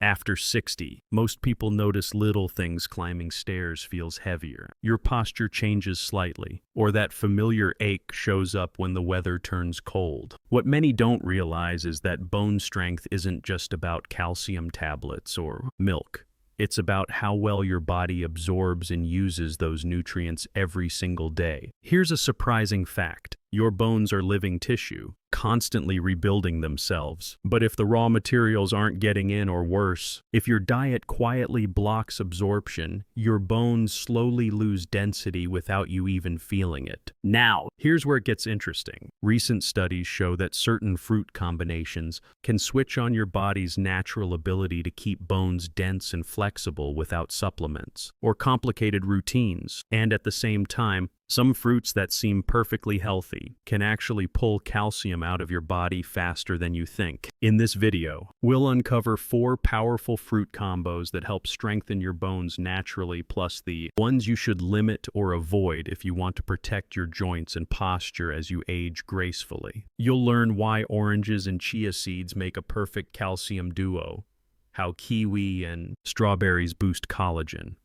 After 60, most people notice little things. Climbing stairs feels heavier, your posture changes slightly, or that familiar ache shows up when the weather turns cold. What many don't realize is that bone strength isn't just about calcium tablets or milk. It's about how well your body absorbs and uses those nutrients every single day. Here's a surprising fact. Your bones are living tissue, constantly rebuilding themselves. But if the raw materials aren't getting in, or worse, if your diet quietly blocks absorption, your bones slowly lose density without you even feeling it. Now, here's where it gets interesting. Recent studies show that certain fruit combinations can switch on your body's natural ability to keep bones dense and flexible without supplements or complicated routines. And at the same time, some fruits that seem perfectly healthy can actually pull calcium out of your body faster than you think. In this video, we'll uncover 4 powerful fruit combos that help strengthen your bones naturally, plus the ones you should limit or avoid if you want to protect your joints and posture as you age gracefully. You'll learn why oranges and chia seeds make a perfect calcium duo, how kiwi and strawberries boost collagen,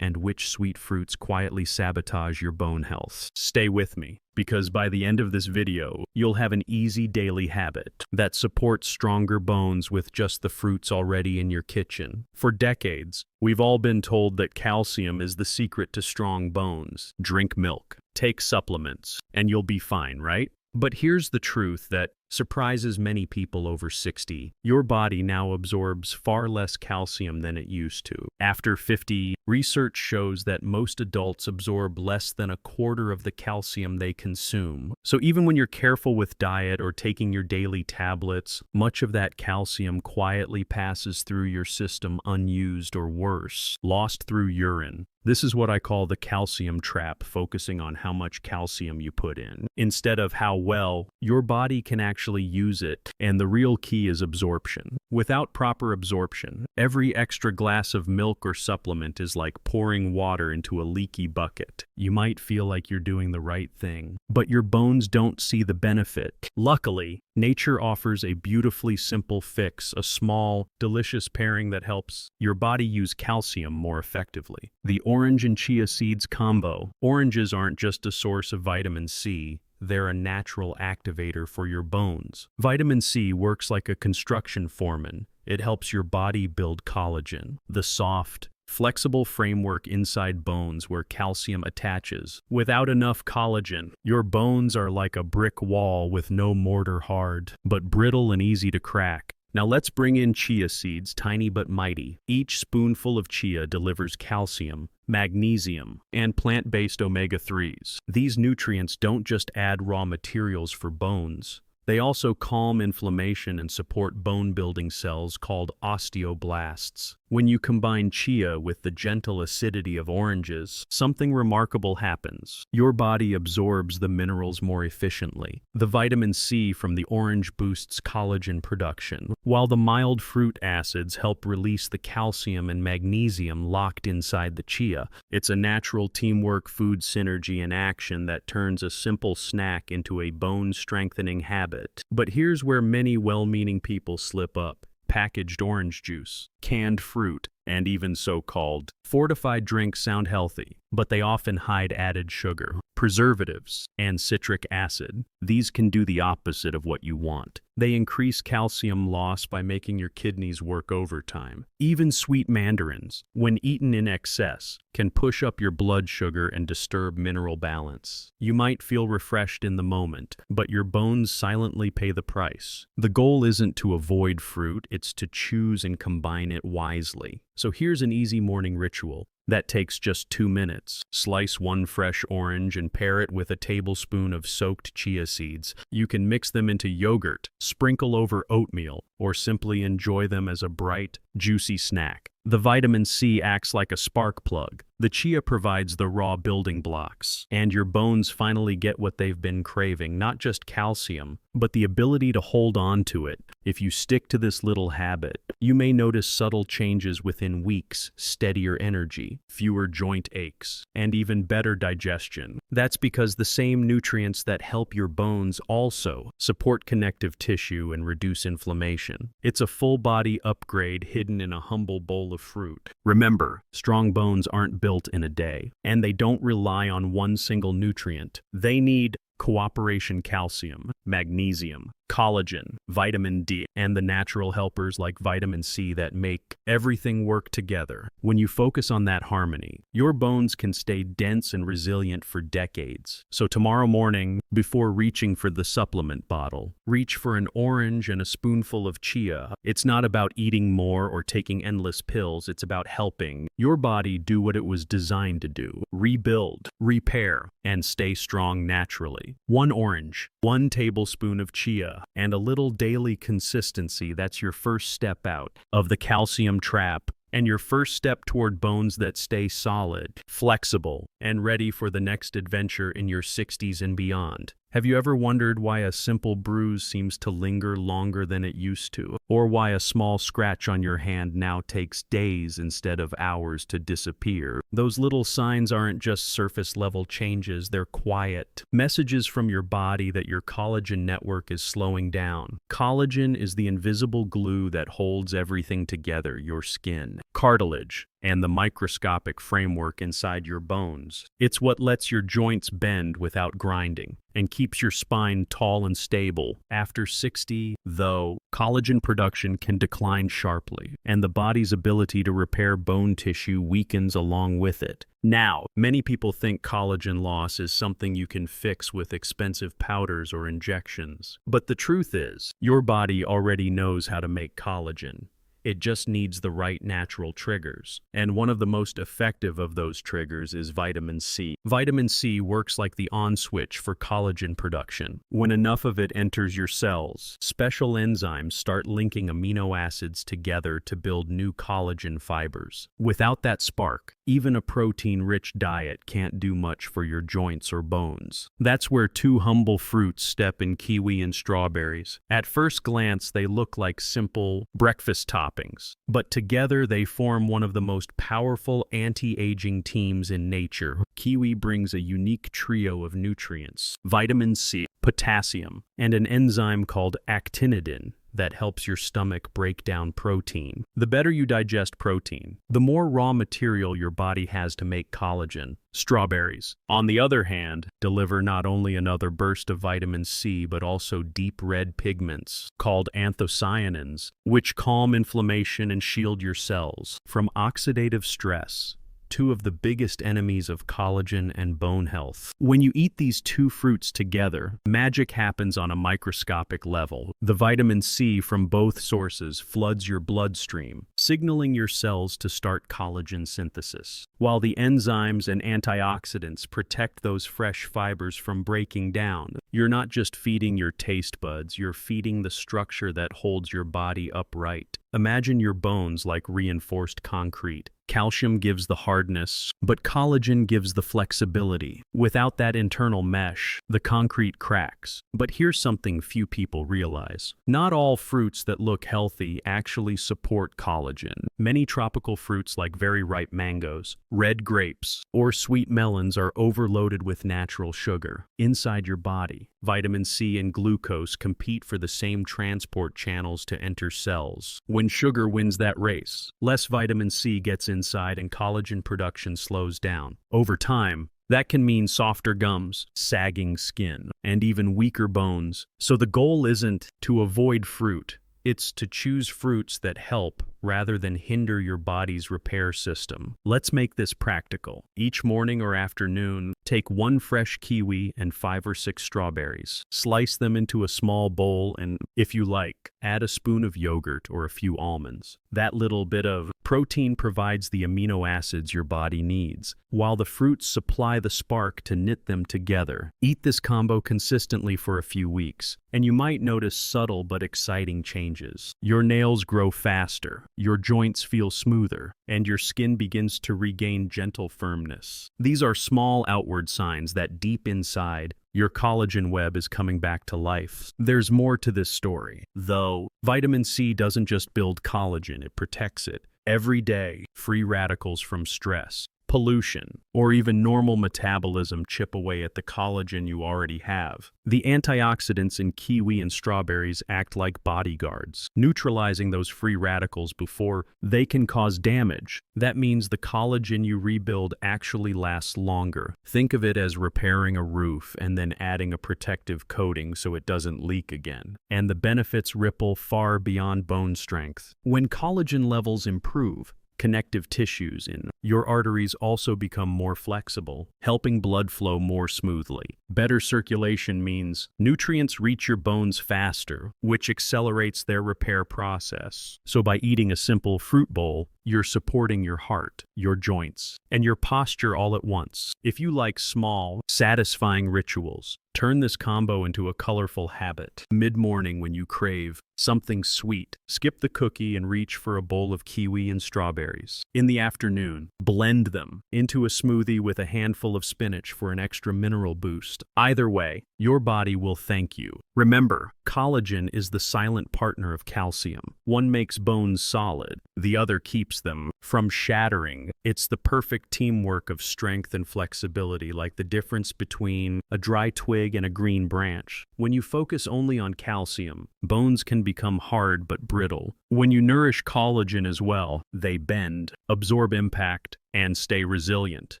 and which sweet fruits quietly sabotage your bone health. Stay with me, because by the end of this video, you'll have an easy daily habit that supports stronger bones with just the fruits already in your kitchen. For decades, we've all been told that calcium is the secret to strong bones. Drink milk, take supplements, and you'll be fine, right? But here's the truth that surprises many people over 60. Your body now absorbs far less calcium than it used to. After 50, research shows that most adults absorb less than a quarter of the calcium they consume. So even when you're careful with diet or taking your daily tablets, much of that calcium quietly passes through your system unused, or worse, lost through urine. This is what I call the calcium trap, focusing on how much calcium you put in, instead of how well your body can actually use it. And the real key is absorption. Without proper absorption, every extra glass of milk or supplement is like pouring water into a leaky bucket. You might feel like you're doing the right thing, but your bones don't see the benefit. Luckily, nature offers a beautifully simple fix, a small, delicious pairing that helps your body use calcium more effectively. The orange and chia seeds combo. Oranges aren't just a source of vitamin C, they're a natural activator for your bones. Vitamin C works like a construction foreman. It helps your body build collagen, the soft, flexible framework inside bones where calcium attaches. Without enough collagen, your bones are like a brick wall with no mortar, hard, but brittle and easy to crack. Now let's bring in chia seeds, tiny but mighty. Each spoonful of chia delivers calcium, magnesium, and plant-based omega-3s. These nutrients don't just add raw materials for bones. They also calm inflammation and support bone-building cells called osteoblasts. When you combine chia with the gentle acidity of oranges, something remarkable happens. Your body absorbs the minerals more efficiently. The vitamin C from the orange boosts collagen production, while the mild fruit acids help release the calcium and magnesium locked inside the chia. It's a natural teamwork food synergy in action that turns a simple snack into a bone-strengthening habit. But here's where many well-meaning people slip up. Packaged orange juice, canned fruit, and even so-called fortified drinks sound healthy, but they often hide added sugar, preservatives, and citric acid. These can do the opposite of what you want. They increase calcium loss by making your kidneys work overtime. Even sweet mandarins, when eaten in excess, can push up your blood sugar and disturb mineral balance. You might feel refreshed in the moment, but your bones silently pay the price. The goal isn't to avoid fruit, it's to choose and combine it wisely. So here's an easy morning ritual that takes just 2 minutes. Slice 1 fresh orange and pair it with a tablespoon of soaked chia seeds. You can mix them into yogurt, sprinkle over oatmeal, or simply enjoy them as a bright, juicy snack. The vitamin C acts like a spark plug. The chia provides the raw building blocks, and your bones finally get what they've been craving, not just calcium, but the ability to hold on to it. If you stick to this little habit, you may notice subtle changes within weeks: steadier energy, fewer joint aches, and even better digestion. That's because the same nutrients that help your bones also support connective tissue and reduce inflammation nutrition. It's a full-body upgrade hidden in a humble bowl of fruit. Remember, strong bones aren't built in a day, and they don't rely on one single nutrient. They need cooperation calcium, magnesium, collagen, vitamin D, and the natural helpers like vitamin C that make everything work together. When you focus on that harmony, your bones can stay dense and resilient for decades. So tomorrow morning, before reaching for the supplement bottle, reach for an orange and a spoonful of chia. It's not about eating more or taking endless pills. It's about helping your body do what it was designed to do: rebuild, repair, and stay strong naturally. One orange, 1 tablespoon of chia, and a little daily consistency. That's your first step out of the calcium trap and your first step toward bones that stay solid, flexible, and ready for the next adventure in your 60s and beyond. Have you ever wondered why a simple bruise seems to linger longer than it used to? Or why a small scratch on your hand now takes days instead of hours to disappear? Those little signs aren't just surface-level changes, they're quiet messages from your body that your collagen network is slowing down. Collagen is the invisible glue that holds everything together: your skin, cartilage, and the microscopic framework inside your bones. It's what lets your joints bend without grinding and keeps your spine tall and stable. After 60, though, collagen production can decline sharply, and the body's ability to repair bone tissue weakens along with it. Now, many people think collagen loss is something you can fix with expensive powders or injections. But the truth is, your body already knows how to make collagen. It just needs the right natural triggers. And one of the most effective of those triggers is vitamin C. Vitamin C works like the on switch for collagen production. When enough of it enters your cells, special enzymes start linking amino acids together to build new collagen fibers. Without that spark, even a protein-rich diet can't do much for your joints or bones. That's where 2 humble fruits step in: kiwi and strawberries. At first glance, they look like simple breakfast toppings, but together they form one of the most powerful anti-aging teams in nature. Kiwi brings a unique trio of nutrients: vitamin C, potassium, and an enzyme called actinidin that helps your stomach break down protein. The better you digest protein, the more raw material your body has to make collagen. Strawberries, on the other hand, deliver not only another burst of vitamin C but also deep red pigments called anthocyanins, which calm inflammation and shield your cells from oxidative stress, 2 of the biggest enemies of collagen and bone health. When you eat these 2 fruits together, magic happens on a microscopic level. The vitamin C from both sources floods your bloodstream, signaling your cells to start collagen synthesis, while the enzymes and antioxidants protect those fresh fibers from breaking down. You're not just feeding your taste buds, you're feeding the structure that holds your body upright. Imagine your bones like reinforced concrete. Calcium gives the hardness, but collagen gives the flexibility. Without that internal mesh, the concrete cracks. But here's something few people realize. Not all fruits that look healthy actually support collagen. Many tropical fruits like very ripe mangoes, red grapes, or sweet melons are overloaded with natural sugar. Inside your body, vitamin C and glucose compete for the same transport channels to enter cells. When sugar wins that race, less vitamin C gets inside and collagen production slows down. Over time, that can mean softer gums, sagging skin, and even weaker bones. So the goal isn't to avoid fruit, it's to choose fruits that help rather than hinder your body's repair system. Let's make this practical. Each morning or afternoon, take 1 fresh kiwi and 5 or 6 strawberries. Slice them into a small bowl and, if you like, add a spoon of yogurt or a few almonds. That little bit of protein provides the amino acids your body needs, while the fruits supply the spark to knit them together. Eat this combo consistently for a few weeks, and you might notice subtle but exciting changes. Your nails grow faster, your joints feel smoother, and your skin begins to regain gentle firmness. These are small outward signs that deep inside, your collagen web is coming back to life. There's more to this story, though. Vitamin C doesn't just build collagen, it protects it. Every day, free radicals from stress, pollution, or even normal metabolism chip away at the collagen you already have. The antioxidants in kiwi and strawberries act like bodyguards, neutralizing those free radicals before they can cause damage. That means the collagen you rebuild actually lasts longer. Think of it as repairing a roof and then adding a protective coating so it doesn't leak again. And the benefits ripple far beyond bone strength. When collagen levels improve, connective tissues in your arteries also become more flexible, helping blood flow more smoothly. Better circulation means nutrients reach your bones faster, which accelerates their repair process. So by eating a simple fruit bowl, you're supporting your heart, your joints, and your posture all at once. If you like small, satisfying rituals, turn this combo into a colorful habit. Mid-morning when you crave something sweet, skip the cookie and reach for a bowl of kiwi and strawberries. In the afternoon, blend them into a smoothie with a handful of spinach for an extra mineral boost. Either way, your body will thank you. Remember, collagen is the silent partner of calcium. One makes bones solid, the other keeps them from shattering. It's the perfect teamwork of strength and flexibility, like the difference between a dry twig and a green branch. When you focus only on calcium, bones can become hard but brittle. When you nourish collagen as well, they bend, absorb impact, and stay resilient.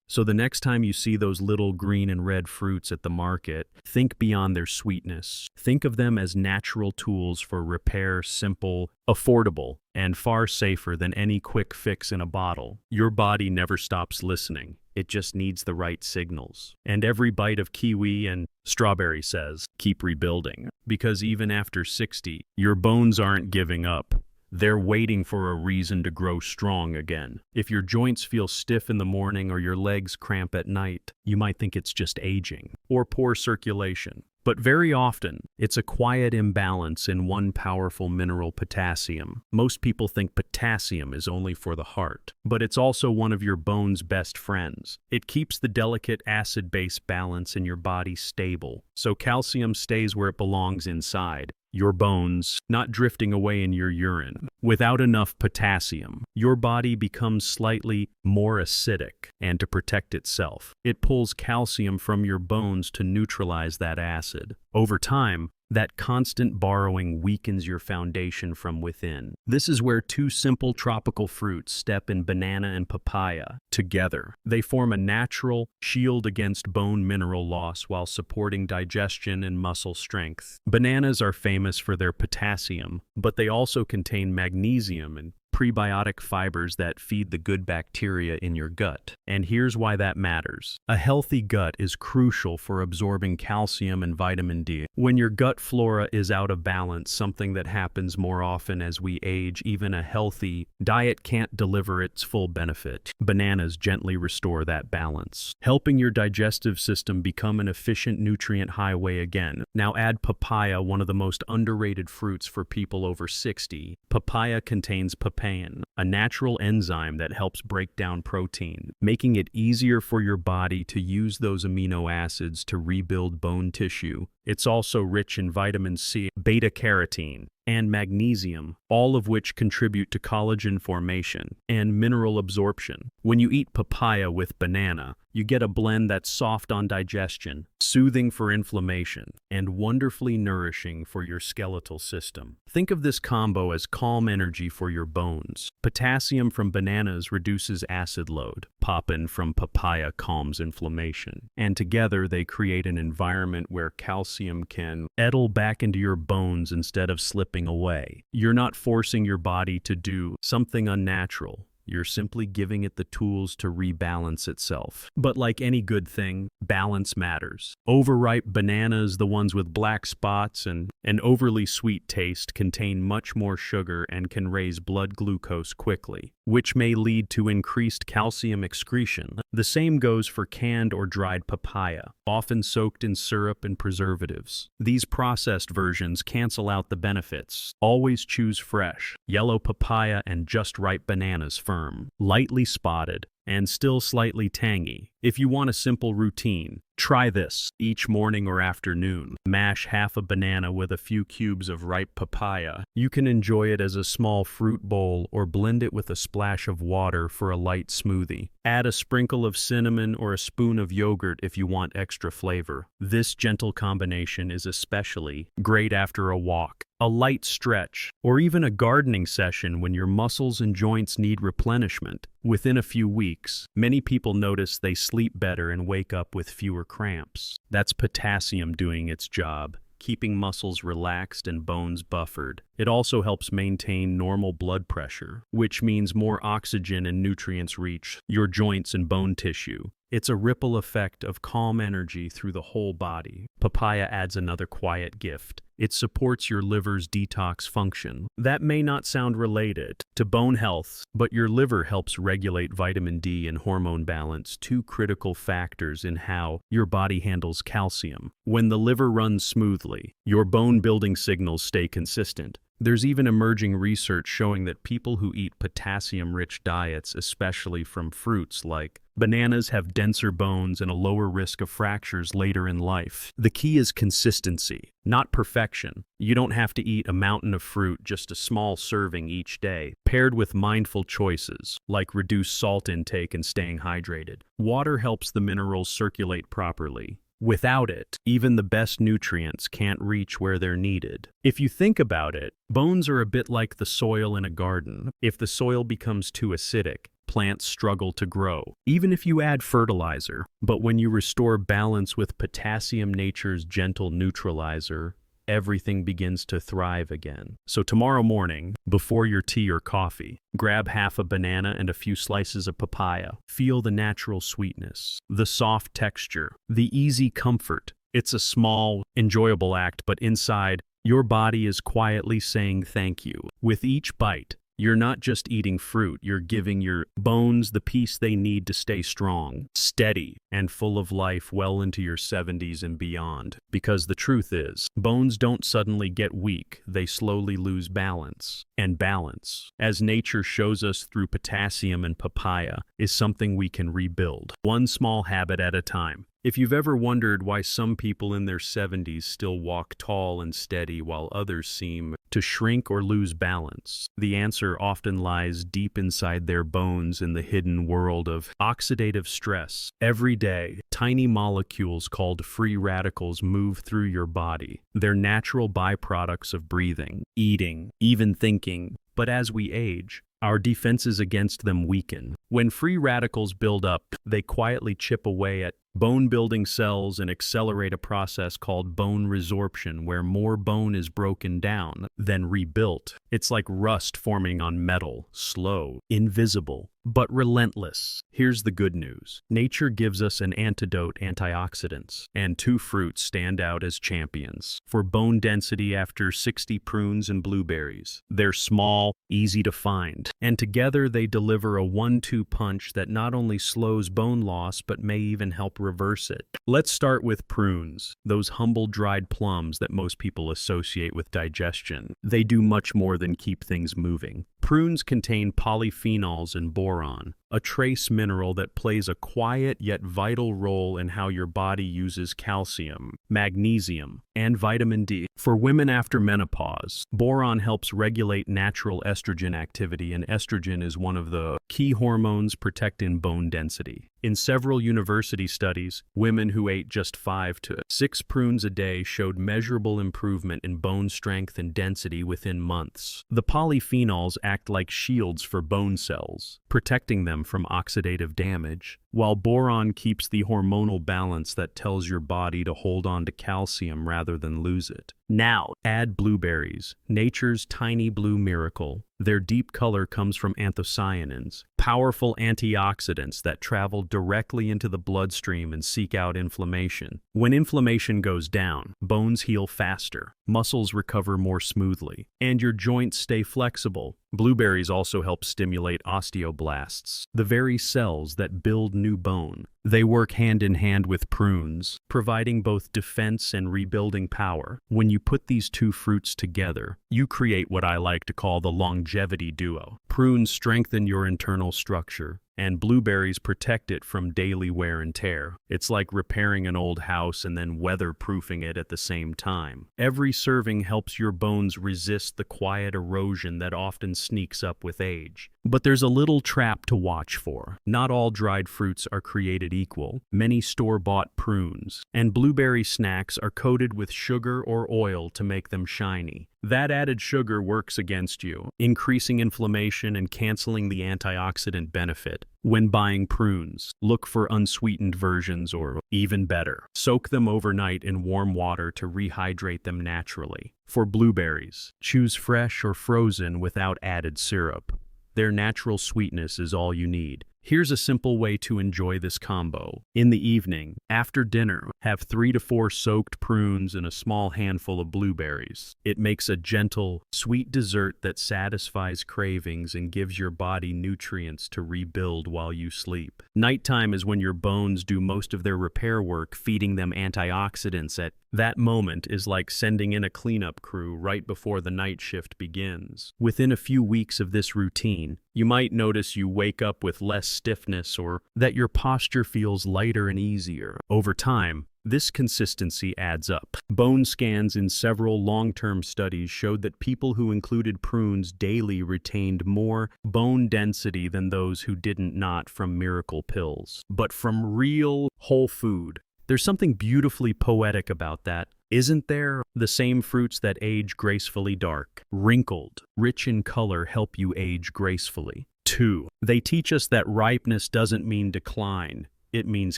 So the next time you see those little green and red fruits at the market, think beyond their sweetness. Think of them as natural tools for repair, simple, affordable, and far safer than any quick fix in a bottle. Your body never stops listening. It just needs the right signals. And every bite of kiwi and strawberry says, keep rebuilding. Because even after 60, your bones aren't giving up. They're waiting for a reason to grow strong again. If your joints feel stiff in the morning or your legs cramp at night, you might think it's just aging or poor circulation. But very often, it's a quiet imbalance in one powerful mineral, potassium. Most people think potassium is only for the heart, but it's also one of your bone's best friends. It keeps the delicate acid-base balance in your body stable, so calcium stays where it belongs inside your bones, not drifting away in your urine. Without enough potassium, your body becomes slightly more acidic, and to protect itself, it pulls calcium from your bones to neutralize that acid. Over time, that constant borrowing weakens your foundation from within. This is where two simple tropical fruits step in: banana and papaya. Together, they form a natural shield against bone mineral loss while supporting digestion and muscle strength. Bananas are famous for their potassium, but they also contain magnesium and prebiotic fibers that feed the good bacteria in your gut. And here's why that matters. A healthy gut is crucial for absorbing calcium and vitamin D. When your gut flora is out of balance, something that happens more often as we age, even a healthy diet can't deliver its full benefit. Bananas gently restore that balance, helping your digestive system become an efficient nutrient highway again. Now add papaya, one of the most underrated fruits for people over 60. Papaya contains papain, a natural enzyme that helps break down protein, making it easier for your body to use those amino acids to rebuild bone tissue. It's also rich in vitamin C, beta-carotene, and magnesium, all of which contribute to collagen formation and mineral absorption. When you eat papaya with banana, you get a blend that's soft on digestion, soothing for inflammation, and wonderfully nourishing for your skeletal system. Think of this combo as calm energy for your bones. Potassium from bananas reduces acid load. Papain from papaya calms inflammation. And together they create an environment where calcium can settle back into your bones instead of slipping away. You're not forcing your body to do something unnatural. You're simply giving it the tools to rebalance itself. But like any good thing, balance matters. Overripe bananas, the ones with black spots and an overly sweet taste, contain much more sugar and can raise blood glucose quickly, which may lead to increased calcium excretion. The same goes for canned or dried papaya, often soaked in syrup and preservatives. These processed versions cancel out the benefits. Always choose fresh, yellow papaya and just ripe bananas, firm, lightly spotted, and still slightly tangy. If you want a simple routine, try this each morning or afternoon. Mash half a banana with a few cubes of ripe papaya. You can enjoy it as a small fruit bowl or blend it with a splash of water for a light smoothie. Add a sprinkle of cinnamon or a spoon of yogurt if you want extra flavor. This gentle combination is especially great after a walk, a light stretch, or even a gardening session when your muscles and joints need replenishment. Within a few weeks, many people notice they sleep better and wake up with fewer cramps. That's potassium doing its job, keeping muscles relaxed and bones buffered. It also helps maintain normal blood pressure, which means more oxygen and nutrients reach your joints and bone tissue. It's a ripple effect of calm energy through the whole body. Papaya adds another quiet gift. It supports your liver's detox function. That may not sound related to bone health, but your liver helps regulate vitamin D and hormone balance, two critical factors in how your body handles calcium. When the liver runs smoothly, your bone-building signals stay consistent. There's even emerging research showing that people who eat potassium-rich diets, especially from fruits like bananas, have denser bones and a lower risk of fractures later in life. The key is consistency, not perfection. You don't have to eat a mountain of fruit, just a small serving each day, paired with mindful choices, like reduced salt intake and staying hydrated. Water helps the minerals circulate properly. Without it, even the best nutrients can't reach where they're needed. If you think about it, bones are a bit like the soil in a garden. If the soil becomes too acidic, plants struggle to grow, even if you add fertilizer. But when you restore balance with potassium, nature's gentle neutralizer, everything begins to thrive again. So tomorrow morning, before your tea or coffee, grab half a banana and a few slices of papaya. Feel the natural sweetness, the soft texture, the easy comfort. It's a small, enjoyable act, but inside, your body is quietly saying thank you. With each bite, you're not just eating fruit, you're giving your bones the peace they need to stay strong, steady, and full of life well into your 70s and beyond. Because the truth is, bones don't suddenly get weak, they slowly lose balance. And balance, as nature shows us through potassium and papaya, is something we can rebuild, one small habit at a time. If you've ever wondered why some people in their 70s still walk tall and steady while others seem to shrink or lose balance, the answer often lies deep inside their bones in the hidden world of oxidative stress. Every day, tiny molecules called free radicals move through your body. They're natural byproducts of breathing, eating, even thinking. But as we age, our defenses against them weaken. When free radicals build up, they quietly chip away at bone-building cells and accelerate a process called bone resorption, where more bone is broken down than rebuilt. It's like rust forming on metal, slow, invisible, but relentless. Here's the good news. Nature gives us an antidote: antioxidants, and two fruits stand out as champions for bone density after 60 prunes and blueberries. They're small, easy to find, and together they deliver a 1-2 punch that not only slows bone loss but may even help reverse it. Let's start with prunes, those humble dried plums that most people associate with digestion. They do much more than keep things moving. Prunes contain polyphenols and boron, a trace mineral that plays a quiet yet vital role in how your body uses calcium, magnesium, and vitamin D. For women after menopause, boron helps regulate natural estrogen activity, and estrogen is one of the key hormones protecting bone density. In several university studies, women who ate just 5 to 6 prunes a day showed measurable improvement in bone strength and density within months. The polyphenols act like shields for bone cells, protecting them from oxidative damage, while boron keeps the hormonal balance that tells your body to hold on to calcium rather than lose it. Now, add blueberries, nature's tiny blue miracle. Their deep color comes from anthocyanins, powerful antioxidants that travel directly into the bloodstream and seek out inflammation. When inflammation goes down, bones heal faster, muscles recover more smoothly, and your joints stay flexible. Blueberries also help stimulate osteoblasts, the very cells that build new bone. They work hand in hand with prunes, providing both defense and rebuilding power. When you put these two fruits together, you create what I like to call the longevity duo. Prunes strengthen your internal structure, and blueberries protect it from daily wear and tear. It's like repairing an old house and then weatherproofing it at the same time. Every serving helps your bones resist the quiet erosion that often sneaks up with age. But there's a little trap to watch for. Not all dried fruits are created equal. Many store-bought prunes and blueberry snacks are coated with sugar or oil to make them shiny. That added sugar works against you, increasing inflammation and canceling the antioxidant benefit. When buying prunes, look for unsweetened versions or, even better, soak them overnight in warm water to rehydrate them naturally. For blueberries, choose fresh or frozen without added syrup. Their natural sweetness is all you need. Here's a simple way to enjoy this combo. In the evening, after dinner, have 3 to 4 soaked prunes and a small handful of blueberries. It makes a gentle, sweet dessert that satisfies cravings and gives your body nutrients to rebuild while you sleep. Nighttime is when your bones do most of their repair work, feeding them antioxidants. At that moment is like sending in a cleanup crew right before the night shift begins. Within a few weeks of this routine, you might notice you wake up with less stiffness or that your posture feels lighter and easier. Over time, this consistency adds up. Bone scans in several long-term studies showed that people who included prunes daily retained more bone density than those who didn't, not from miracle pills, but from real, whole food. There's something beautifully poetic about that, isn't there? The same fruits that age gracefully dark, wrinkled, rich in color help you age gracefully. 2. They teach us that ripeness doesn't mean decline. It means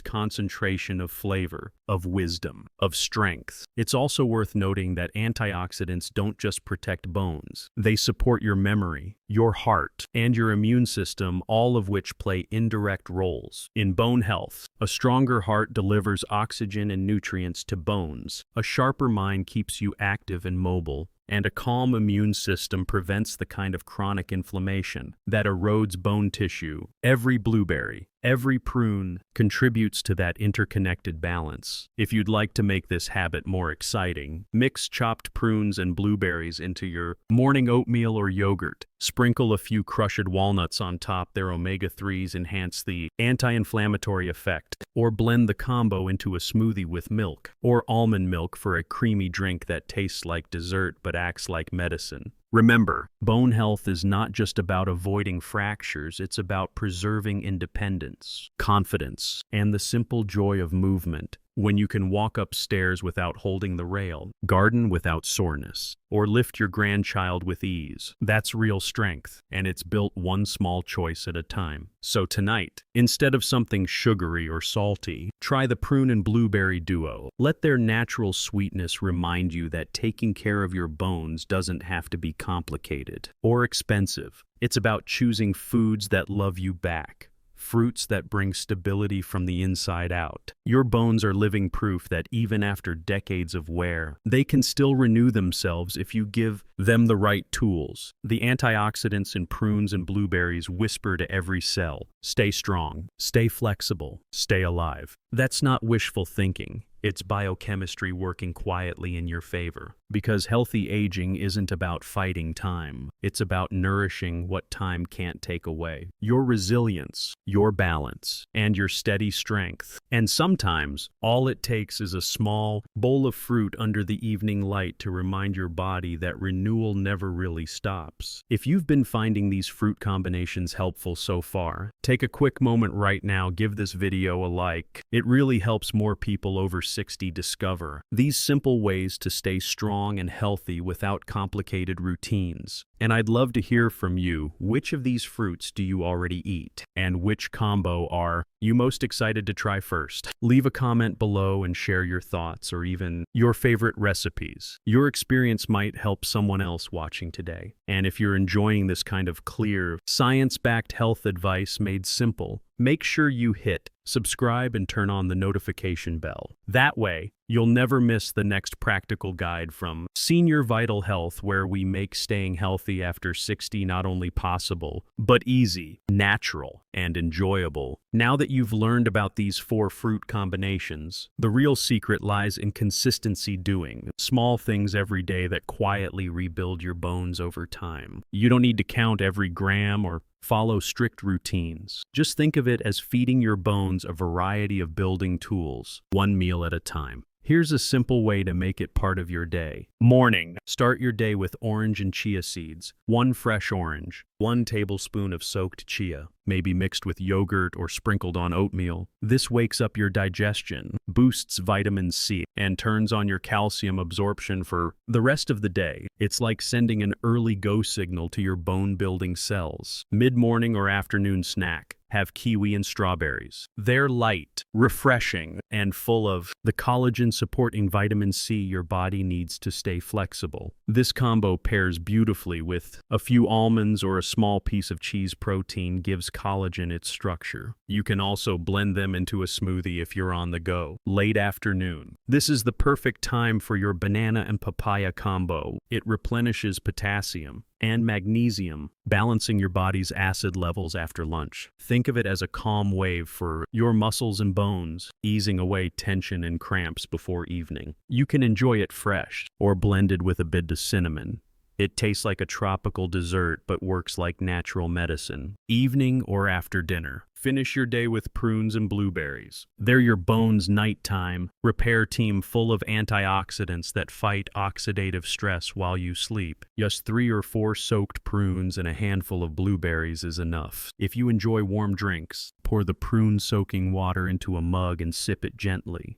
concentration of flavor, of wisdom, of strength. It's also worth noting that antioxidants don't just protect bones. They support your memory, your heart, and your immune system, all of which play indirect roles. In bone health, a stronger heart delivers oxygen and nutrients to bones. A sharper mind keeps you active and mobile. And a calm immune system prevents the kind of chronic inflammation that erodes bone tissue. Every blueberry, every prune contributes to that interconnected balance. If you'd like to make this habit more exciting, mix chopped prunes and blueberries into your morning oatmeal or yogurt. Sprinkle a few crushed walnuts on top. Their omega-3s enhance the anti-inflammatory effect. Or blend the combo into a smoothie with milk or almond milk for a creamy drink that tastes like dessert but acts like medicine. Remember, bone health is not just about avoiding fractures, it's about preserving independence, confidence, and the simple joy of movement. When you can walk upstairs without holding the rail, garden without soreness, or lift your grandchild with ease, that's real strength, and it's built one small choice at a time. So tonight, instead of something sugary or salty, try the prune and blueberry duo. Let their natural sweetness remind you that taking care of your bones doesn't have to be complicated or expensive. It's about choosing foods that love you back. Fruits that bring stability from the inside out. Your bones are living proof that even after decades of wear, they can still renew themselves if you give them the right tools. The antioxidants in prunes and blueberries whisper to every cell, stay strong, stay flexible, stay alive. That's not wishful thinking. It's biochemistry working quietly in your favor. Because healthy aging isn't about fighting time. It's about nourishing what time can't take away. Your resilience, your balance, and your steady strength. And sometimes, all it takes is a small bowl of fruit under the evening light to remind your body that renewal never really stops. If you've been finding these fruit combinations helpful so far, take a quick moment right now, give this video a like. It really helps more people over 60 discover these simple ways to stay strong and healthy without complicated routines. And I'd love to hear from you. Which of these fruits do you already eat? And which combo are you most excited to try first? Leave a comment below and share your thoughts or even your favorite recipes. Your experience might help someone else watching today. And if you're enjoying this kind of clear, science-backed health advice made simple, make sure you hit subscribe and turn on the notification bell. That way, you'll never miss the next practical guide from Senior Vital Health, where we make staying healthy after 60 not only possible, but easy. natural, and enjoyable. Now that you've learned about these 4 fruit combinations, the real secret lies in consistency, doing small things every day that quietly rebuild your bones over time. You don't need to count every gram or follow strict routines. Just think of it as feeding your bones a variety of building tools, one meal at a time. Here's a simple way to make it part of your day. Morning. Start your day with orange and chia seeds. 1 fresh orange, 1 tablespoon of soaked chia, maybe mixed with yogurt or sprinkled on oatmeal. This wakes up your digestion, boosts vitamin C, and turns on your calcium absorption for the rest of the day. It's like sending an early go signal to your bone-building cells. Mid-morning or afternoon snack. Have kiwi and strawberries. They're light, refreshing, and full of the collagen-supporting vitamin C your body needs to stay flexible. This combo pairs beautifully with a few almonds or a small piece of cheese. Protein gives collagen its structure. You can also blend them into a smoothie if you're on the go. Late afternoon. This is the perfect time for your banana and papaya combo. It replenishes potassium and magnesium, balancing your body's acid levels after lunch. Think of it as a calm wave for your muscles and bones, easing away tension and cramps before evening. You can enjoy it fresh or blended with a bit of cinnamon. It tastes like a tropical dessert but works like natural medicine. Evening or after dinner. Finish your day with prunes and blueberries. They're your bones' nighttime repair team, full of antioxidants that fight oxidative stress while you sleep. Just 3 or 4 soaked prunes and a handful of blueberries is enough. If you enjoy warm drinks, pour the prune-soaking water into a mug and sip it gently.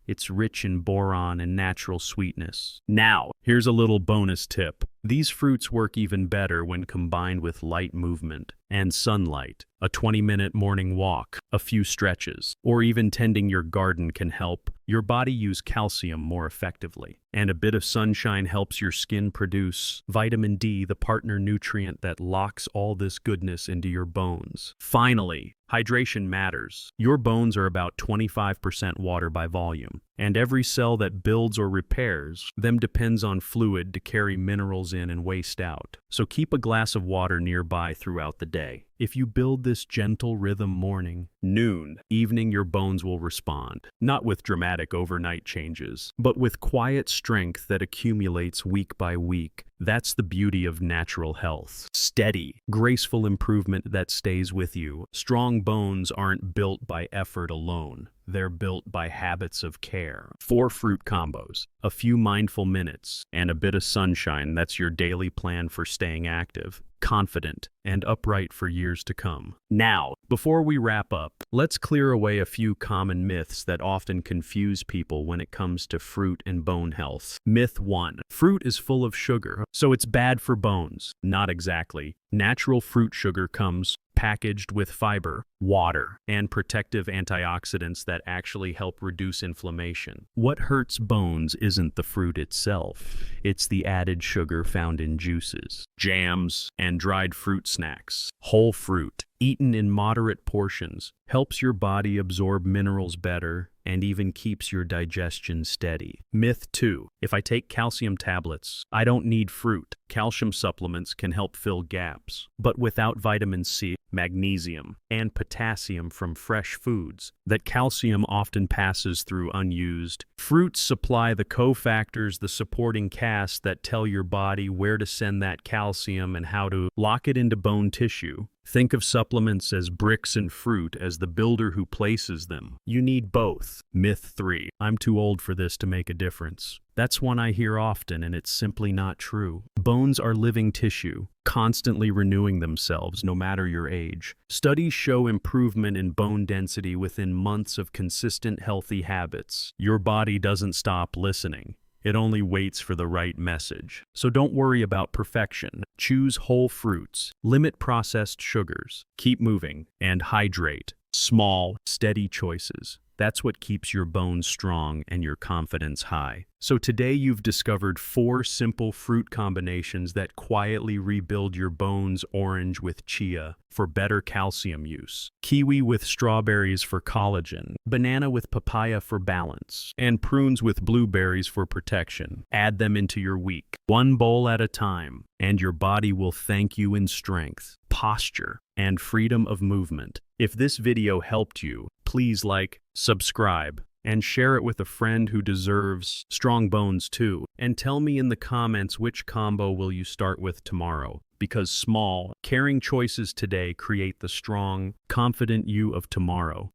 It's rich in boron and natural sweetness. Now, here's a little bonus tip. These fruits work even better when combined with light movement and sunlight. A 20-minute morning walk, a few stretches, or even tending your garden can help your body use calcium more effectively. And a bit of sunshine helps your skin produce vitamin D, the partner nutrient that locks all this goodness into your bones. Finally, hydration matters. Your bones are about 25% water by volume, and every cell that builds or repairs them depends on fluid to carry minerals in and waste out. So keep a glass of water nearby throughout the day. If you build this gentle rhythm morning, noon, evening, your bones will respond, not with dramatic overnight changes, but with quiet strength that accumulates week by week. That's the beauty of natural health. Steady, graceful improvement that stays with you. Strong bones aren't built by effort alone. They're built by habits of care. 4 fruit combos, a few mindful minutes, and a bit of sunshine. That's your daily plan for staying active, confident, and upright for years to come. Now, before we wrap up, let's clear away a few common myths that often confuse people when it comes to fruit and bone health. Myth 1. Fruit is full of sugar, so it's bad for bones. Not exactly. Natural fruit sugar comes packaged with fiber, water, and protective antioxidants that actually help reduce inflammation. What hurts bones isn't the fruit itself. It's the added sugar found in juices, jams, and dried fruit snacks. Whole fruit, eaten in moderate portions, helps your body absorb minerals better and even keeps your digestion steady. Myth 2. If I take calcium tablets, I don't need fruit. Calcium supplements can help fill gaps, but without vitamin C, magnesium, and potassium from fresh foods, that calcium often passes through unused. Fruits supply the cofactors, the supporting cast that tell your body where to send that calcium and how to lock it into bone tissue. Think of supplements as bricks and fruit as the builder who places them. You need both. Myth 3. I'm too old for this to make a difference. That's one I hear often, and it's simply not true. Bones are living tissue, constantly renewing themselves no matter your age. Studies show improvement in bone density within months of consistent healthy habits. Your body doesn't stop listening. It only waits for the right message. So don't worry about perfection. Choose whole fruits, limit processed sugars, keep moving, and hydrate. Small, steady choices. That's what keeps your bones strong and your confidence high. So today you've discovered 4 simple fruit combinations that quietly rebuild your bones: orange with chia for better calcium use, kiwi with strawberries for collagen, banana with papaya for balance, and prunes with blueberries for protection. Add them into your week, one bowl at a time, and your body will thank you in strength, posture, and freedom of movement. If this video helped you, please like, subscribe, and share it with a friend who deserves strong bones too. And tell me in the comments which combo will you start with tomorrow, because small, caring choices today create the strong, confident you of tomorrow.